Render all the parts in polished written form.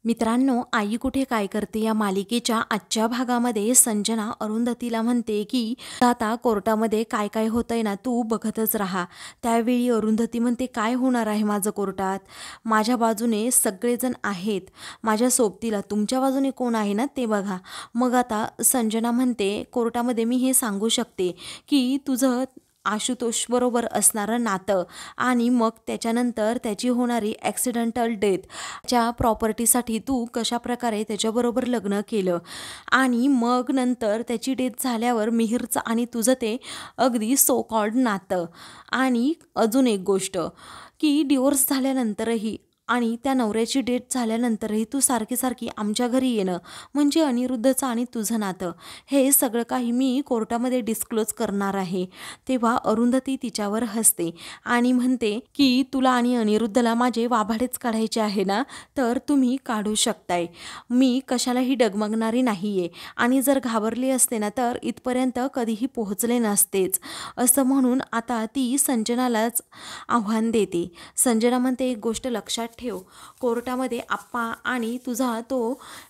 मित्रांनो, आई कुठे काय करते या मालिकेच्या आजच्या भागामध्ये संजना अरुंधतीला म्हणते की आता कोर्टामध्ये काय काय होतंय ना, तू बघतच राहा. त्यावेळी अरुंधती म्हणते, काय होणार आहे माझं कोर्टात? माझ्या बाजूने सगळेजण आहेत, माझ्या सोबतीला तुमच्या बाजूने कोण आहे ना ते बघा. मग आता संजना म्हणते, कोर्टामध्ये मी हे सांगू शकते की तुझं आशुतोष बरोबर असणारं नातं आणि मग त्याच्यानंतर त्याची होणारी ॲक्सिडेंटल डेथ, च्या प्रॉपर्टीसाठी तू कशाप्रकारे त्याच्याबरोबर लग्न केलं आणि मग नंतर त्याची डेथ झाल्यावर मिहिरचं आणि तुझं ते अगदी सो कॉल्ड नातं. आणि अजून एक गोष्ट की डिवोर्स झाल्यानंतरही आणि त्या नवऱ्याची डेथ झाल्यानंतरही तू सारखी सारखी आमच्या घरी येणं, म्हणजे अनिरुद्धचं आणि तुझं नातं, हे सगळं काही मी कोर्टामध्ये डिस्क्लोज करणार आहे. तेव्हा अरुंधती तिच्यावर हसते आणि म्हणते की तुला आणि अनिरुद्धला माझे वाभाडेच काढायचे आहे ना, तर तुम्ही काढू शकताय. मी कशालाही डगमगणारी नाही आहे आणि जर घाबरले असते ना तर इथपर्यंत कधीही पोहोचले नसतेच, असं म्हणून आता ती संजनालाच आव्हान देते. संजना म्हणते, एक गोष्ट लक्षात ठेव, कोर्टामध्ये आप्पा आणि तुझा तो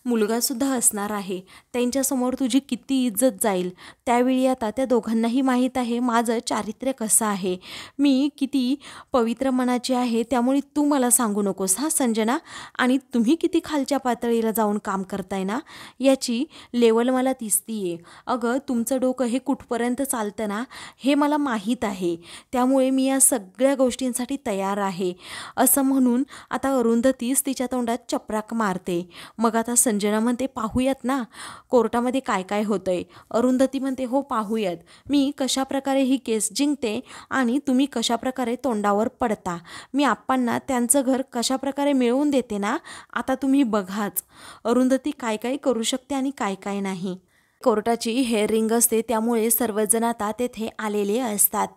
मुलगासुद्धा असणार आहे. त्यांच्यासमोर तुझी किती इज्जत जाईल. त्यावेळी आता त्या दोघांनाही माहीत आहे माझं चारित्र्य कसं आहे, मी किती पवित्र मनाची आहे. त्यामुळे तू मला सांगू नकोस हा संजना, आणि तुम्ही किती खालच्या पातळीला जाऊन काम करताय ना, याची लेवल मला दिसतीये. अगं, तुमचं डोकं हे कुठपर्यंत चालतं ना हे मला माहीत आहे. त्यामुळे मी या सगळ्या गोष्टींसाठी तयार आहे, असं म्हणून आता अरुंधतीच तिच्या तोंडात चपराक मारते. मग आता संजना म्हणते, पाहूयात ना कोर्टामध्ये काय काय होतंय. अरुंधती म्हणते, हो पाहूयात, मी कशाप्रकारे ही केस जिंकते आणि तुम्ही कशाप्रकारे तोंडावर पडता. मी आप्पांना त्यांचं घर कशाप्रकारे मिळवून देते ना, आता तुम्ही बघाच अरुंधती काय काय करू शकते आणि काय काय नाही. कोर्टाची हेअरिंग असते, त्यामुळे सर्वजण आता तेथे आलेले असतात.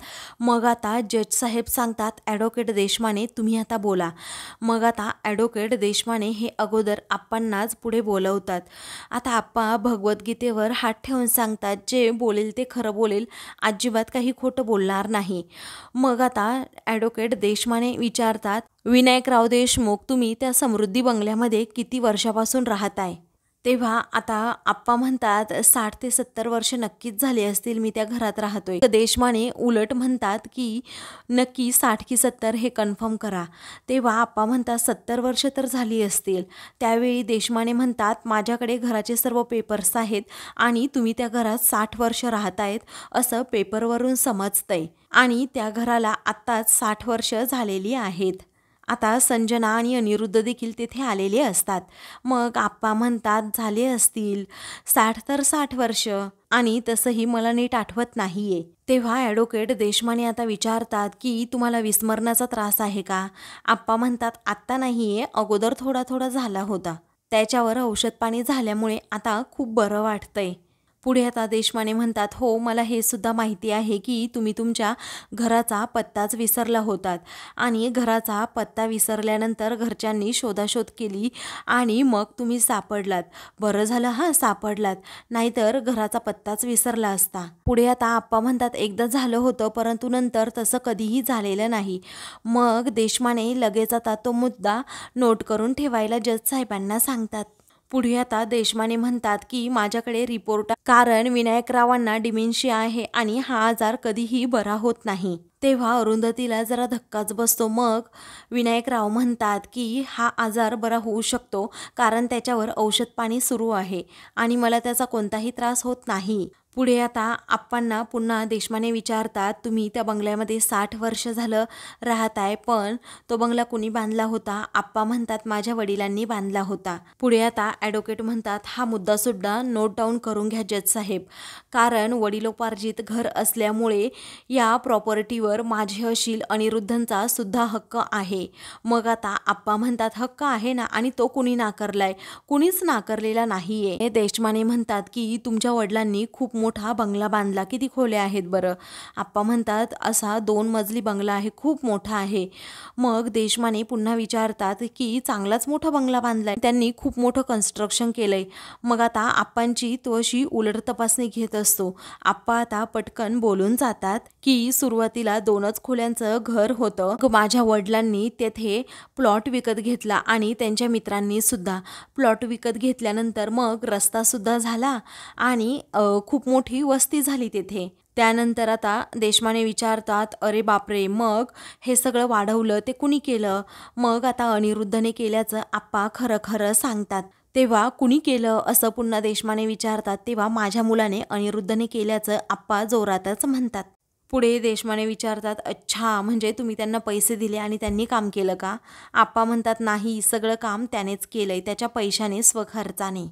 मग आता जज साहेब सांगतात, ॲडव्होकेट देशमाने तुम्ही आता बोला. मग आता ॲडव्होकेट देशमाने हे अगोदर आप्पांनाच पुढे बोलवतात. आता आप्पा भगवद्गीतेवर हात ठेवून सांगतात, जे बोलेल ते खरं बोलेल, अजिबात काही खोटं बोलणार नाही. मग आता ॲडव्होकेट देशमाने विचारतात, विनायकराव देशमुख, तुम्ही त्या समृद्धी बंगल्यामध्ये किती वर्षापासून राहताय? तेव्हा आता आप्पा म्हणतात, 60 ते 70 वर्ष नक्कीच झाली असतील मी त्या घरात राहतोय. देशमाने उलट म्हणतात की नक्की 60 की 70 हे कन्फर्म करा. तेव्हा आप्पा म्हणतात, 70 वर्ष तर झाली असतील. त्यावेळी देशमाने म्हणतात, माझ्याकडे घराचे सर्व पेपर्स आहेत आणि तुम्ही त्या घरात 60 वर्ष राहतायत असं पेपरवरून समजतंय आणि त्या घराला आत्ताच 60 वर्ष झालेली आहेत. आता संजना आणि अनिरुद्ध देखील तेथे आलेले असतात. मग आप्पा म्हणतात, झाले असतील 60 तर 60 वर्ष, आणि तसंही मला नीट आठवत नाहीये. तेव्हा ॲडव्होकेट देशमाने आता विचारतात की तुम्हाला विस्मरणाचा त्रास आहे का? आप्पा म्हणतात, आत्ता नाहीये, अगोदर थोडा थोडा झाला होता. त्याच्यावर औषध पाणी झाल्यामुळे आता खूप बरं वाटतंय. पुढे आता देशमाने म्हणतात, हो मला हे सुद्धा माहिती आहे की तुम्ही तुमच्या घराचा पत्ताच विसरला होतात आणि घराचा पत्ता विसरल्यानंतर घरच्यांनी शोधाशोध केली आणि मग तुम्ही सापडलात. बरं झालं हा सापडलात, नाहीतर घराचा पत्ताच विसरला असता. पुढे आता आप्पा म्हणतात, एकदा झालं होतं, परंतु नंतर तसं कधीही झालेलं नाही. मग देशमाने लगेच आता तो मुद्दा नोट करून ठेवायला जज साहेबांना सांगतात. पुढे आता देशमाने म्हणतात की माझ्याकडे रिपोर्ट, कारण विनायकरावांना डिमेन्शिया आहे आणि हा आजार कधीही बरा होत नाही. तेव्हा अरुंधतीला जरा धक्काच बसतो. मग विनायकराव म्हणतात की हा आजार बरा होऊ शकतो, कारण त्याच्यावर औषध पाणी सुरू आहे आणि मला त्याचा कोणताही त्रास होत नाही. पुढे आता आप्पांना पुन्हा देशमाने विचारतात, तुम्ही त्या बंगल्यामध्ये 60 वर्ष झालं राहताय, पण तो बंगला कुणी बांधला होता? आप्पा म्हणतात, माझ्या वडिलांनी बांधला होता. पुढे आता ॲडव्होकेट म्हणतात, हा मुद्दासुद्धा नोट डाऊन करून घ्या जज साहेब, कारण वडिलोपार्जित घर असल्यामुळे या प्रॉपर्टीवर माझे अशील अनिरुद्धंचा सुद्धा हक्क आहे. मग आता आप्पा म्हणतात, हक्क आहे ना, आणि तो कुणी नाकारलाय? कुणीच नाकारलेला नाहीये. देशमाने म्हणतात की तुमच्या वडिलांनी खूप मोठा बंगला बांधला. किती खोल्या आहेत बरं? आप्पा म्हणतात असा 2 मजली बंगला आहे, खूप मोठा आहे. मग देशमाने पुन्हा विचारतात की चांगलाच मोठा बंगला बांधलाय, त्यांनी खूप मोठं कन्स्ट्रक्शन केलंय. मग आता आप्पांची तो अशी उलट तपासणी घेत असतो. आप्पा आता पटकन बोलून जातात की सुरुवातीला 2च खोल्यांचं घर होतं. माझ्या वडिलांनी तेथे प्लॉट विकत घेतला आणि त्यांच्या मित्रांनी सुद्धा प्लॉट विकत घेतल्यानंतर मग रस्ता सुद्धा झाला आणि खूप मोठी वस्ती झाली तेथे. त्यानंतर आता देशमाने विचारतात, अरे बापरे, मग हे सगळं वाढवलं ते कुणी केलं? मग आता अनिरुद्धने केल्याचं आप्पा खरं खरं सांगतात. तेव्हा कुणी केलं असं पुन्हा देशमाने विचारतात. तेव्हा माझ्या मुलाने अनिरुद्धने केल्याचं आप्पा जोरातच म्हणतात. पुढे देशमाने विचारतात, अच्छा, म्हणजे तुम्ही त्यांना पैसे दिले आणि त्यांनी काम केलं का? आप्पा म्हणतात, नाही, सगळं काम त्यानेच केलंय, त्याच्या पैशाने, स्वखर्चाने.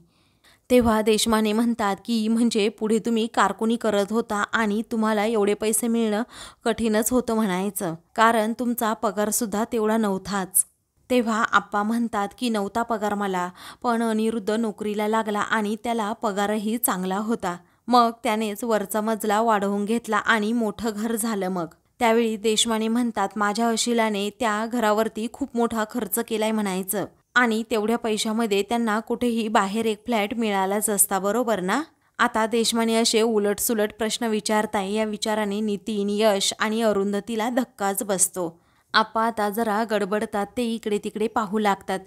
तेव्हा देशमाने म्हणतात की म्हणजे पुढे तुम्ही कारकुनी करत होता आणि तुम्हाला एवढे पैसे मिळणं कठीणच होतं म्हणायचं, कारण तुमचा पगारसुद्धा तेवढा नव्हताच. तेव्हा आप्पा म्हणतात की नव्हता पगार मला, पण अनिरुद्ध नोकरीला लागला आणि त्याला पगारही चांगला होता. मग त्यानेच वरचा मजला वाढवून घेतला आणि मोठं घर झालं. मग त्यावेळी देशमाने म्हणतात, माझ्या अशिलाने त्या घरावरती खूप मोठा खर्च केलाय म्हणायचं आणि तेवढ्या पैशामध्ये त्यांना कुठेही बाहेर एक फ्लॅट मिळालाच असता, बरोबर ना? आता देशमाने असे उलटसुलट प्रश्न विचारताय. या विचाराने नितीन, यश आणि अरुंधतीला धक्काच बसतो. आप्पा आता जरा गडबडतात, ते इकडे तिकडे पाहू लागतात.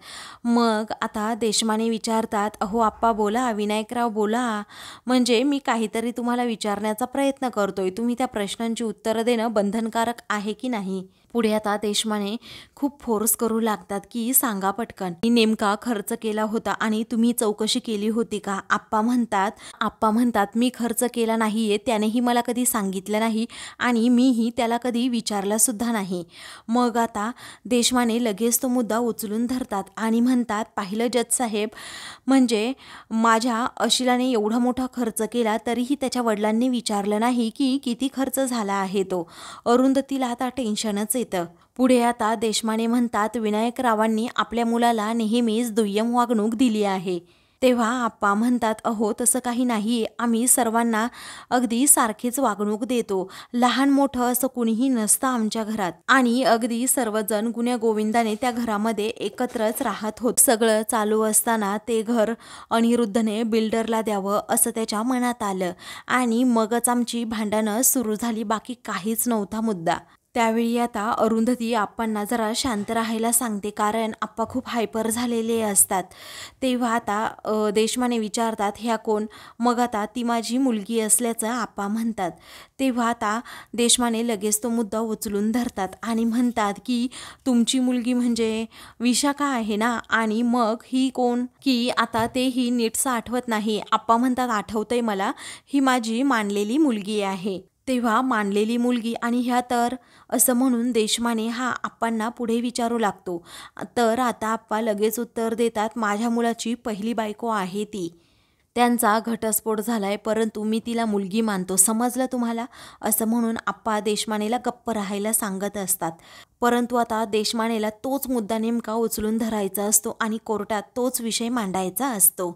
मग आता देशमाने विचारतात, अहो आप्पा बोला, विनायकराव बोला, म्हणजे मी काहीतरी तुम्हाला विचारण्याचा प्रयत्न करतोय, तुम्ही त्या प्रश्नांची उत्तरं देणं बंधनकारक आहे की नाही? पुढे आता देशमाने खूप फोर्स करू लागतात की सांगा पटकन, मी नेमका खर्च केला होता आणि तुम्ही चौकशी केली होती का? आप्पा म्हणतात मी खर्च केला नाहीये, त्यानेही मला कधी सांगितलं नाही आणि मीही त्याला कधी विचारला सुद्धा नाही. मग आता देशमाने लगेच तो मुद्दा उचलून धरतात आणि म्हणतात, पाहिलं जज साहेब, म्हणजे माझ्या अशिलाने एवढा मोठा खर्च केला तरीही त्याच्या वडिलांनी विचारलं नाही की किती खर्च झाला आहे तो. अरुंधतीला आता टेन्शनच येतं. पुढे आता देशमाने म्हणतात, विनायकरावांनी आपल्या मुलाला नेहमीच दुय्यम वागणूक दिली आहे. तेव्हा आप्पा म्हणतात, अहो तसं काही नाही, आम्ही सर्वांना अगदी सारखीच वागणूक देतो, लहान मोठं असं कुणीही नसतं आमच्या घरात आणि अगदी सर्वजण गुण्यागोविंदाने त्या घरामध्ये एकत्रच राहत होत. सगळं चालू असताना ते घर अनिरुद्धने बिल्डरला द्यावं असं त्याच्या मनात आलं आणि मगच आमची भांडणं सुरू झाली, बाकी काहीच नव्हता मुद्दा. त्यावेळी आता अरुंधती आप्पांना जरा शांत राहायला सांगते, कारण आप्पा खूप हायपर झालेले असतात. तेव्हा आता देशमाने विचारतात, ह्या कोण? मग आता ती माझी मुलगी असल्याचं आप्पा म्हणतात. तेव्हा आता देशमाने लगेच तो मुद्दा उचलून धरतात आणि म्हणतात की तुमची मुलगी म्हणजे विशाखा आहे ना? आणि मग ही कोण? की आता तेही नीटसं आठवत नाही. आप्पा म्हणतात, आठवतंय मला, ही माझी मानलेली मुलगी आहे. तेव्हा मानलेली मुलगी आणि ह्या तर, असं म्हणून देशमाने हा आप्पांना पुढे विचारू लागतो. तर आता आप्पा लगेच उत्तर देतात, माझ्या मुलाची पहिली बायको आहे ती. त्यांचा घटस्फोट झालाय, परंतु मी तिला मुलगी मानतो, समजलं तुम्हाला? असं म्हणून आप्पा देशमानेला गप्प राहायला सांगत असतात. परंतु आता देशमानेला तोच मुद्दा नेमका उचलून धरायचा असतो आणि कोर्टात तोच विषय मांडायचा असतो.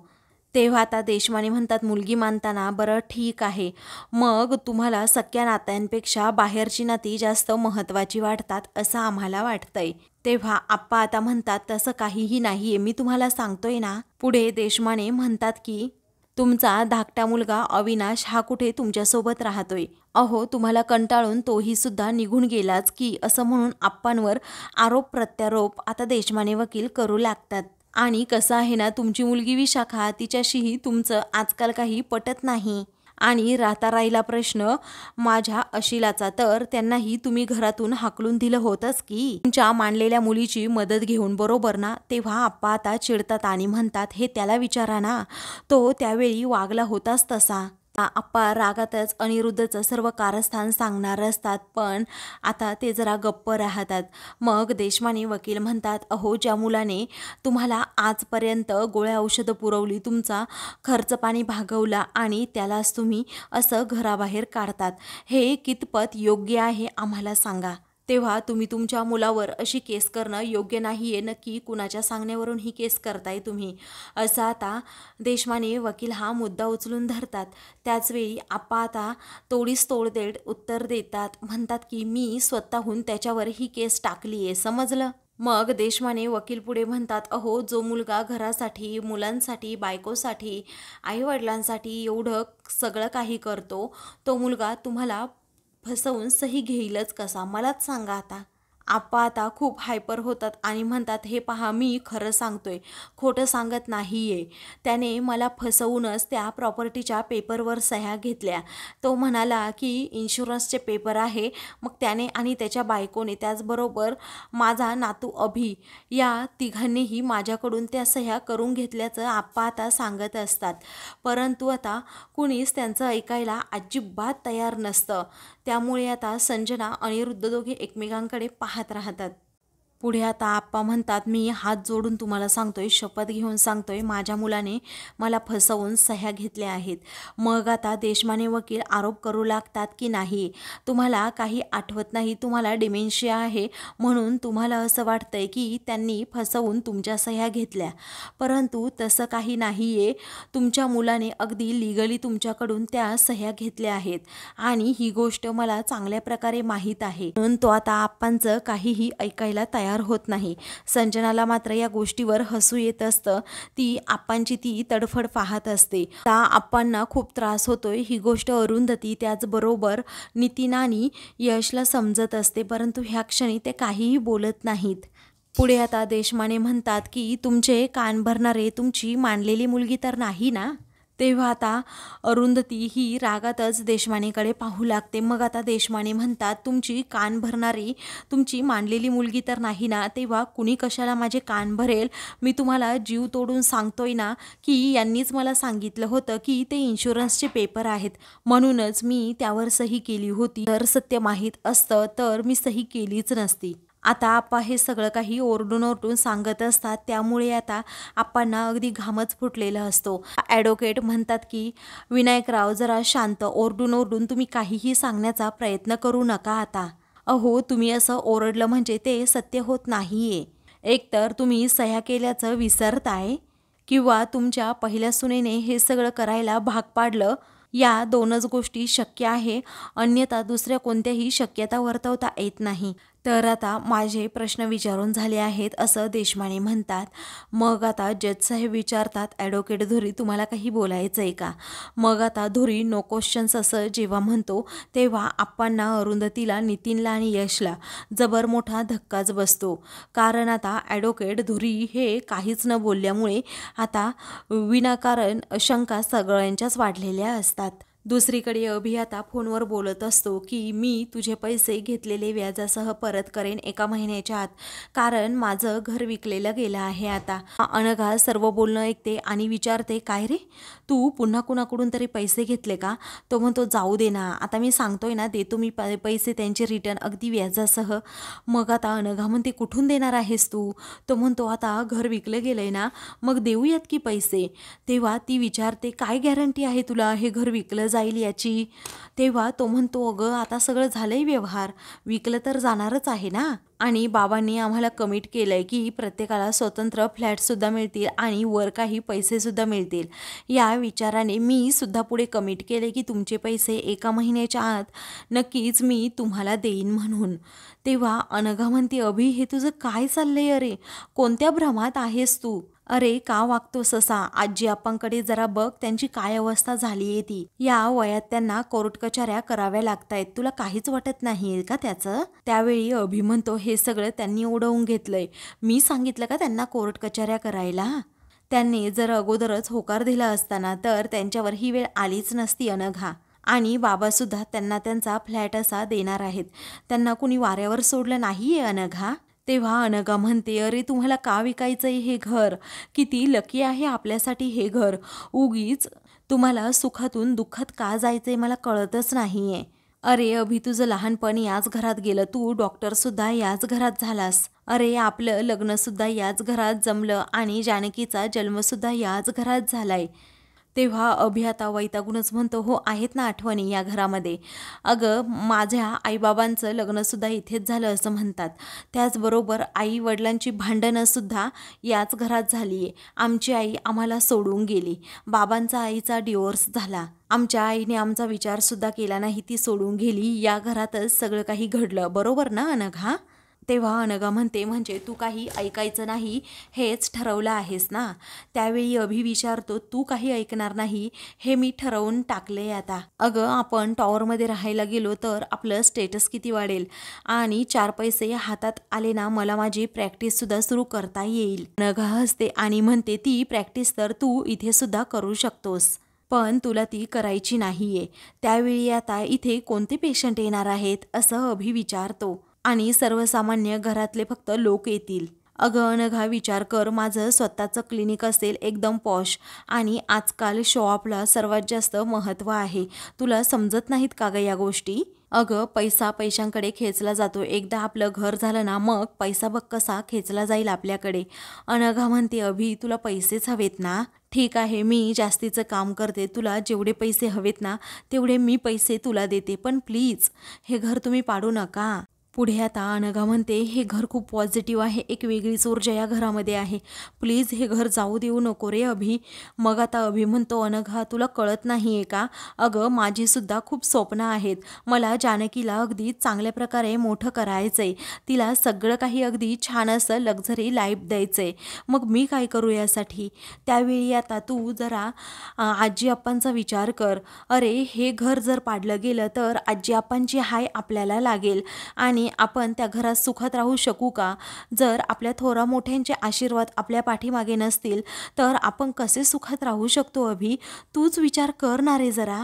तेव्हा आता देशमाने म्हणतात, मुलगी मानताना, बरं ठीक आहे, मग तुम्हाला सख्या नात्यांपेक्षा बाहेरची नाती जास्त महत्त्वाची वाटतात असं आम्हाला वाटतंय. तेव्हा आप्पा आता म्हणतात, तसं काहीही नाहीये, मी तुम्हाला सांगतोय ना. पुढे देशमाने म्हणतात की तुमचा धाकटा मुलगा अविनाश हा कुठे तुमच्यासोबत राहतोय. अहो तुम्हाला कंटाळून तोही सुद्धा निघून गेलाच की, असं म्हणून आप्पांवर आरोप प्रत्यारोप आता देशमाने वकील करू लागतात. आणि कसं आहे ना, तुमची मुलगी विशाखा, तिच्याशीही तुमचं आजकाल काही पटत नाही. आणि राहिला प्रश्न माझ्या अशिलाचा, तर त्यांनाही तुम्ही घरातून हाकलून दिलं होतंच की तुमच्या मानलेल्या मुलीची मदत घेऊन, बरोबर ना? तेव्हा आप्पा आता चिडतात आणि म्हणतात, हे त्याला विचारा ना, तो त्यावेळी वागला होताच तसा. आप्पा रागातच अनिरुद्धचं सर्व कारस्थान सांगणार असतात, पण आता ते जरा गप्प राहतात. मग देशमाने वकील म्हणतात, अहो ज्या मुलाने तुम्हाला आजपर्यंत गोळ्या औषधं पुरवली, तुमचा खर्च पाणी भागवला आणि त्यालाच तुम्ही असं घराबाहेर काढतात, हे कितपत योग्य आहे आम्हाला सांगा. तेव्हा तुम्ही तुमच्या मुलावर अशी केस करणं योग्य नाही आहे. नक्की कुणाच्या सांगण्यावरून ही केस करताय तुम्ही, असं आता देशमाने वकील हा मुद्दा उचलून धरतात. त्याचवेळी आप्पा आता तोडीस तोडदेड उत्तर देतात. म्हणतात की मी स्वतःहून त्याच्यावर ही केस टाकली आहे, समजलं. मग देशमाने वकील पुढे म्हणतात, अहो जो मुलगा घरासाठी, मुलांसाठी, बायकोसाठी, आईवडिलांसाठी एवढं सगळं काही करतो, तो मुलगा तुम्हाला फसवून सही घेईलच कसा, मलाच सांगा आता. आप्पा आता खूप हायपर होतात आणि म्हणतात, हे पहा मी खरं सांगतोय, खोटं सांगत नाही आहे. त्याने मला फसवूनच त्या प्रॉपर्टीच्या पेपरवर सह्या घेतल्या. तो म्हणाला की इन्शुरन्सचे पेपर आहे. मग त्याने आणि त्याच्या बायकोने, त्याचबरोबर माझा नातू अभि, या तिघांनीही माझ्याकडून त्या सह्या करून घेतल्याचं आप्पा आता सांगत असतात. परंतु आता कुणीच त्यांचं ऐकायला अजिबात तयार नसतं. त्यामुळे आता संजना अनिरुद्ध दोघे एकमेकांकडे पाहत राहतात. पुढे आता आप्पा म्हणतात, मी हात जोडून तुम्हाला सांगतोय, शपथ घेऊन सांगतोय, माझ्या मुलाने मला फसवून सह्या घेतल्या आहेत. मग आता देशमाने वकील आरोप करू लागतात की नाही, तुम्हाला काही आठवत नाही, तुम्हाला डिमेन्शिया आहे, म्हणून तुम्हाला असं वाटतंय की त्यांनी फसवून तुमच्या सह्या घेतल्या. परंतु तसं काही नाही आहे. तुमच्या मुलाने अगदी लिगली तुमच्याकडून त्या सह्या घेतल्या आहेत आणि ही गोष्ट मला चांगल्या प्रकारे माहीत आहे. म्हणून तो आता आप्पांचं काहीही ऐकायला तयार होत नाही. संजनाला मात्र या गोष्टीवर हसू येत असतं. ती आप्पांची ती तडफड पाहत असते. आता आप्पांना खूप त्रास होतोय ही गोष्ट अरुंधती, त्याचबरोबर नितीन आणि यशला समजत असते. परंतु ह्या क्षणी ते काहीही बोलत नाहीत. पुढे आता देशमाने म्हणतात की तुमचे कान भरणारे तुमची मानलेली मुलगी तर नाही ना. तेव्हा आता अरुंधती ही रागातच देशमानेकडे पाहू लागते. मग आता देशमाने म्हणतात, तुमची कान भरणारी तुमची मानलेली मुलगी तर नाही ना. तेव्हा कुणी कशाला माझे कान भरेल. मी तुम्हाला जीव तोडून सांगतोय ना की यांनीच मला सांगितलं होतं की ते इन्शुरन्सचे पेपर आहेत, म्हणूनच मी त्यावर सही केली होती. जर सत्य माहीत असतं तर मी सही केलीच नसती. आता आप्पा हे सगळं काही ओरडून ओरडून सांगत असतात. त्यामुळे आता आप्पांना अगदी घामच फुटलेला असतो. ॲडव्होकेट म्हणतात की विनायकराव जरा शांत, ओरडून ओरडून तुम्ही काहीही सांगण्याचा प्रयत्न करू नका आता. अहो तुम्ही असं ओरडलं म्हणजे ते सत्य होत नाहीये. एकतर तुम्ही सह्या केल्याचं विसरताय किंवा तुमच्या पहिल्या सुनेने हे सगळं करायला भाग पाडलं. या दोनच गोष्टी शक्य आहे, अन्यथा दुसऱ्या कोणत्याही शक्यता वर्तवता येत नाही. तर आता माझे प्रश्न विचारून झाले आहेत, असं देशमाने म्हणतात. मग आता जज साहेब विचारतात, ॲडव्होकेट धुरी तुम्हाला काही बोलायचं आहे का. मग आता धुरी नो क्वेश्चन्स असं जेव्हा म्हणतो तेव्हा आप्पांना, अरुंधतीला, नितीनला आणि यशला जबर मोठा धक्काच बसतो. कारण आता ॲडव्होकेट धुरी हे काहीच न बोलल्यामुळे आता विनाकारण शंका सगळ्यांच्याच वाढलेल्या असतात. दुसरीकडे अभि आता फोनवर बोलत असतो की मी तुझे पैसे घेतलेले व्याजासह परत करेन 1 महिन्याच्या आत, कारण माझं घर विकलेलं गेलं आहे. आता अनघा सर्व बोलणं ऐकते आणि विचारते, काय रे तू पुन्हा कुणाकडून तरी पैसे घेतले का. तो म्हणतो, जाऊ दे ना, आता मी सांगतोय ना, देतो मी पैसे त्यांचे रिटर्न अगदी व्याजासह. मग आता अनघा म्हणते, कुठून देणार आहेस तू. तो म्हणतो, आता घर विकलं गेलंय ना, मग देऊयात की पैसे. तेव्हा ती विचारते, काय गॅरंटी आहे तुला हे घर विकलं जाईल याची. तेव्हा तो म्हणतो, अगं आता सगळं झालंय व्यवहार, विकलं तर जाणारच आहे ना. आणि बाबांनी आम्हाला कमिट केलंय की प्रत्येकाला स्वतंत्र फ्लॅटसुद्धा मिळतील आणि वर काही पैसेसुद्धा मिळतील. या विचाराने मी सुद्धा पुढे कमिट केले की तुमचे पैसे 1 महिन्याच्या आत नक्कीच मी तुम्हाला देईन म्हणून. तेव्हा अनघा म्हणते, अभि हे तुझं काय चाललंय. अरे कोणत्या भ्रमात आहेस तू. अरे का वागतोस असा. आजी आप्पांकडे जरा बघ, त्यांची काय अवस्था झाली आहे ती. या वयात त्यांना कोर्ट कचऱ्या कराव्या लागतायत, तुला काहीच वाटत नाहीये का त्याचं. त्यावेळी अभि म्हणतो, हे सगळं त्यांनी उडवून घेतलंय. मी सांगितलं का त्यांना कोर्ट कचऱ्या करायला. त्यांनी जर अगोदरच होकार दिला असताना तर त्यांच्यावर ही वेळ आलीच नसती अनघा. आणि बाबासुद्धा त्यांना त्यांचा फ्लॅट असा देणार आहेत. त्यांना कुणी वाऱ्यावर सोडलं नाहीये अनघा. तेव्हा अनघा म्हणते, अरे तुम्हाला का विकायचंय हे घर. किती लकी आहे आपल्यासाठी हे घर. उगीच तुम्हाला सुखातून दुःखात का जायचंय मला कळतच नाहीये. अरे अभि तुझं लहानपण याच घरात गेलं, तू डॉक्टरसुद्धा याच घरात झालास. अरे आपलं लग्नसुद्धा याच घरात जमलं आणि जानकीचा जन्मसुद्धा याच घरात झालाय. तेव्हा अभि आता वैतागूनच म्हणतो, हो आहेत ना आठवणी या घरामध्ये. अगं माझ्या आईबाबांचं लग्नसुद्धा इथेच झालं असं म्हणतात. त्याचबरोबर आई वडिलांची भांडणंसुद्धा याच घरात झाली आहे. आमची आई आम्हाला सोडून गेली. बाबांचा आईचा डिवोर्स झाला. आमच्या आईने आमचा विचारसुद्धा केला नाही, ती सोडून गेली. या घरातच सगळं काही घडलं. बरोबर ना अनघा? तेव्हा अनघा म्हणते, म्हणजे तू काही ऐकायचं नाही हेच ठरवलं आहेस ना? त्यावेळी अभि विचारतो, तू काही ऐकणार नाही हे मी ठरवून टाकले आता. अगं आपण टॉवरमध्ये राहायला गेलो तर आपलं स्टेटस किती वाढेल आणि 4 पैसे हातात आले ना मला माझी प्रॅक्टिससुद्धा सुरू करता येईल. अनघा हसते आणि म्हणते, ती प्रॅक्टिस तर तू इथे सुद्धा करू शकतोस, पण तुला ती करायची नाहीये. त्यावेळी आता इथे कोणते पेशंट येणार आहेत असं अभि विचारतो. आणि सर्वसामान्य घरातले फक्त लोक येतील. अगं अनघा विचार कर, माझं स्वतःचं क्लिनिक असेल एकदम पॉश, आणि आजकाल शॉपला सर्वात जास्त महत्त्व आहे. तुला समजत नाहीत का ग या गोष्टी? अगं पैसा पैशांकडे खेचला जातो. एकदा आपलं घर झालं ना मग पैसा बघ कसा खेचला जाईल आपल्याकडे. अनघा म्हणते, अभि तुला पैसेच हवेत ना? ठीक आहे, मी जास्तीचं काम करते. तुला जेवढे पैसे हवेत ना तेवढे मी पैसे तुला देते, पण प्लीज हे घर तुम्ही पाडू नका. पुढे आता अनघा म्हणते, हे घर खूप पॉझिटिव्ह आहे, एक वेगळीच ऊर्जा या घरामध्ये आहे. प्लीज हे घर जाऊ देऊ नको रे अभि. मग आता अभि म्हणतो, अनघा तुला कळत नाही आहे का? अगं माझीसुद्धा खूप स्वप्न आहेत. मला जानकीला अगदी चांगल्या प्रकारे मोठं करायचं आहे. तिला सगळं काही अगदी छान असं लक्झरी लाईफ द्यायचं आहे. मग मी काय करू यासाठी? त्यावेळी आता तू जरा आजी आप्पांचा विचार कर. अरे हे घर जर पाडलं गेलं तर आजी आप्पांची हाय आपल्याला लागेल आणि आपण त्या घरात सुखात राहू शकू का? जर आपल्या थोरा मोठ्यांचे आशीर्वाद आपल्या पाठीमागे नसतील तर आपण कसे सुखात राहू शकतो अभि? तूच विचार कर ना रे जरा.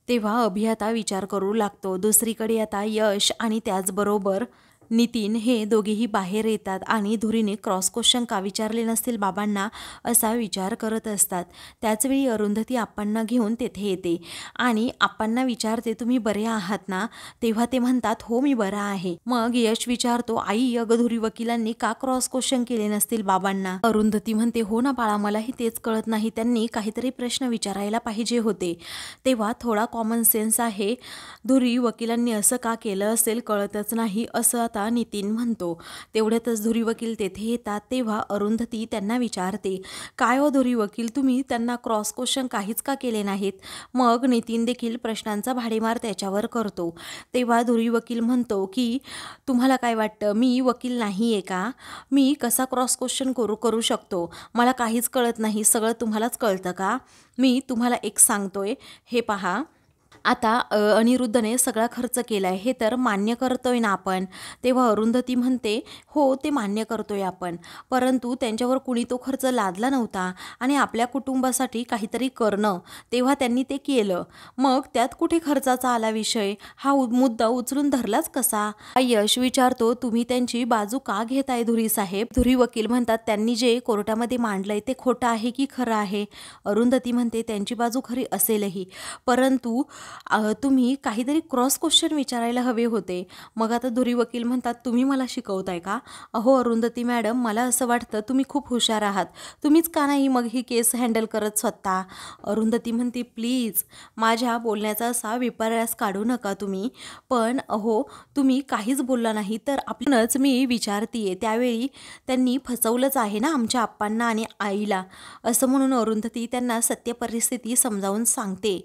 तेव्हा अभि आता विचार करू लागतो. दुसरीकडे आता यश आणि त्याचबरोबर नितीन हे दोघेही बाहेर येतात आणि धुरीने क्रॉस क्वेश्चन का विचारले नसतील बाबांना असा विचार करत असतात. त्याचवेळी अरुंधती आप्पांना घेऊन तेथे येते आणि आप्पांना विचारते, तुम्ही बरे आहात ना? तेव्हा ते म्हणतात, हो मी बरा आहे. मग यश विचारतो, आई अगं धुरी वकिलांनी का क्रॉस क्वेश्चन केले नसतील बाबांना? अरुंधती म्हणते, हो ना बाळा, मलाही तेच कळत नाही. त्यांनी काहीतरी प्रश्न विचारायला पाहिजे होते. तेव्हा थोडा कॉमन सेन्स आहे. धुरी वकिलांनी असं का केलं असेल कळतच नाही असं आता नितीन म्हणतो. तेवढ्यातच धुरी वकील तेथे येतात. तेव्हा अरुंधती त्यांना विचारते, काय हो धुरी वकील, तुम्ही त्यांना क्रॉस क्वेश्चन काहीच का केले नाहीत? मग नितीन देखील प्रश्नांचा भाडेमार त्याच्यावर करतो. तेव्हा धुरी वकील म्हणतो की तुम्हाला काय वाटतं, मी वकील नाही आहे का? मी कसा क्रॉस क्वेश्चन करू शकतो? मला काहीच कळत नाही, सगळं तुम्हालाच कळतं का? मी तुम्हाला एक सांगतोय, हे पहा, आता अनिरुद्धने सगळा खर्च केलाय हे तर मान्य करतोय ना आपण. तेव्हा अरुंधती म्हणते, हो ते मान्य करतोय आपण, परंतु त्यांच्यावर कुणी तो खर्च लादला नव्हता आणि आपल्या कुटुंबासाठी काहीतरी करणं, तेव्हा त्यांनी ते केलं. मग त्यात कुठे खर्चाचा आला विषय? हा मुद्दा उचलून धरलाच कसा? यश विचारतो, तुम्ही त्यांची बाजू का घेताय धुरी साहेब? धुरी वकील म्हणतात, त्यांनी जे कोर्टामध्ये मांडलंय ते खोटं आहे की खरं आहे? अरुंधती म्हणते, त्यांची बाजू खरी असेलही, परंतु तुम्ही काहीतरी क्रॉस क्वेश्चन विचारायला हवे होते. मग आता धुरी वकील म्हणतात, तुम्ही मला शिकवताय का? अहो अरुंधती मॅडम, मला असं वाटतं तुम्ही खूप हुशार आहात, तुम्हीच का नाही मग ही केस हँडल करत स्वतः? अरुंधती म्हणते, प्लीज माझ्या बोलण्याचा असा विपर्यास काढू नका तुम्ही. पण अहो तुम्ही काहीच बोलला नाही तर आपणच मी विचारतीये. त्यावेळी त्यांनी फसवलंच आहे ना आमच्या आप्पांना आणि आईला, असं म्हणून अरुंधती त्यांना सत्य परिस्थिती समजावून सांगते.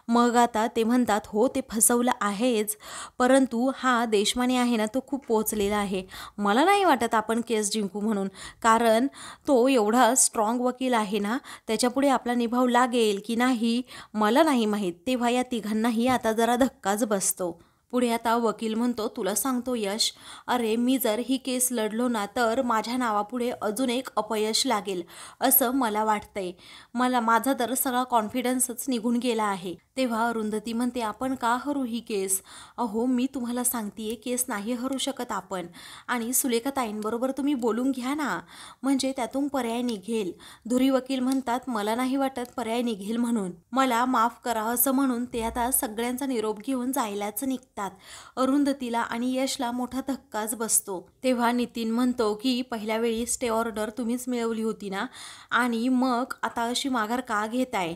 मग आता ते म्हणतात, हो ते फसवलं आहेच, परंतु हा देशमाने आहे ना तो खूप पोचलेला आहे. मला नाही वाटत आपण केस जिंकू म्हणून, कारण तो एवढा स्ट्रॉंग वकील आहे ना, त्याच्यापुढे आपला निभाव लागेल की नाही मला नाही माहीत. तेव्हा या तिघांनाही आता जरा धक्काच बसतो. पुढे आता वकील म्हणतो, तुला सांगतो यश, अरे मी जर ही केस लढलो ना तर माझ्या नावापुढे अजून एक अपयश लागेल असं मला वाटतंय. माझा तर सगळा कॉन्फिडन्सच निघून गेला आहे. तेव्हा अरुंधती म्हणते, आपण का हरू ही केस? अहो मी तुम्हाला सांगतेय, केस नाही हरू शकत आपण, आणि सुलेखा ताईंबरोबर तुम्ही बोलून घ्या ना, म्हणजे त्यातून पर्याय निघेल. धुरी वकील म्हणतात, मला नाही वाटत पर्याय निघेल म्हणून, मला माफ करा असं म्हणून ते आता सगळ्यांचा निरोप घेऊन जायलाच निघतात. भेटतात. अरुंधतीला आणि यशला मोठा धक्काच बसतो. तेव्हा नितीन म्हणतो की पहिल्या वेळी स्टे ऑर्डर तुम्हीच मिळवली होती ना, आणि मग आता अशी माघार का घेताय?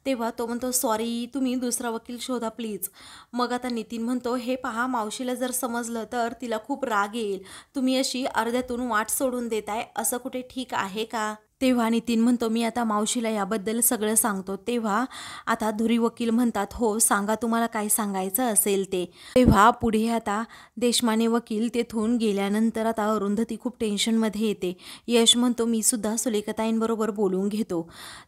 तेव्हा तो म्हणतो सॉरी, तुम्ही दुसरा वकील शोधा प्लीज. मग आता नितीन म्हणतो हे पहा, मावशीला जर समजलं तर तिला खूप राग येईल. तुम्ही अशी अर्ध्यातून वाट सोडून देताय, असं कुठे ठीक आहे का? तेव्हा नितीन म्हणतो मी आता मावशीला याबद्दल सगळं सांगतो. तेव्हा आता धुरी वकील म्हणतात हो सांगा, तुम्हाला काय सांगायचं असेल ते. तेव्हा पुढे आता देशमाने वकील तेथून गेल्यानंतर आता अरुंधती खूप टेन्शनमध्ये येते. यश म्हणतो मी सुद्धा सुलेखाताईंबरोबर बोलून घेतो.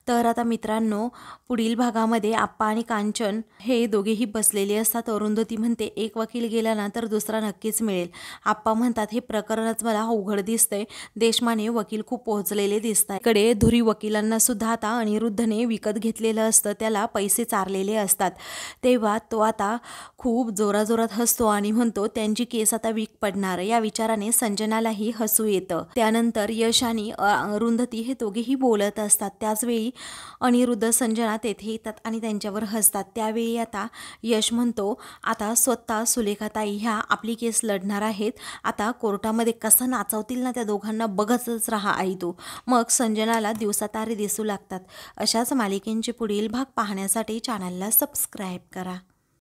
तर आता मित्रांनो, पुढील भागामध्ये आप्पा आणि कांचन हे दोघेही बसलेले असतात. अरुंधती म्हणते एक वकील गेला ना तर दुसरा नक्कीच मिळेल. आप्पा म्हणतात हे प्रकरणच मला अवघड दिसतंय. देशमाने वकील खूप पोहोचलेले दिसतात. कडे धुरी वकिलांना सुद्धा आता अनिरुद्धने विकत घेतलेलं असतं, त्याला पैसे चारलेले असतात. तेव्हा तो आता खूप जोराजोरात हसतो आणि म्हणतो त्यांची केस आता वीक पडणार. या विचाराने संजनालाही हसू येतं. त्यानंतर यश आणि अरुंधती हे दोघेही बोलत असतात. त्याचवेळी अनिरुद्ध संजना तेथे येतात आणि त्यांच्यावर हसतात. त्यावेळी आता यश म्हणतो आता स्वतः सुलेखाताई ह्या आपली केस लढणार आहेत. आता कोर्टामध्ये कसं नाचवतील ना त्या दोघांना, बघतच राहा आई तू. मग संजनाला दिवसातारे दिसू लागतात. अशाच मालिकेंचे पुढील भाग पाहण्यासाठी चॅनलला सबस्क्राईब करा.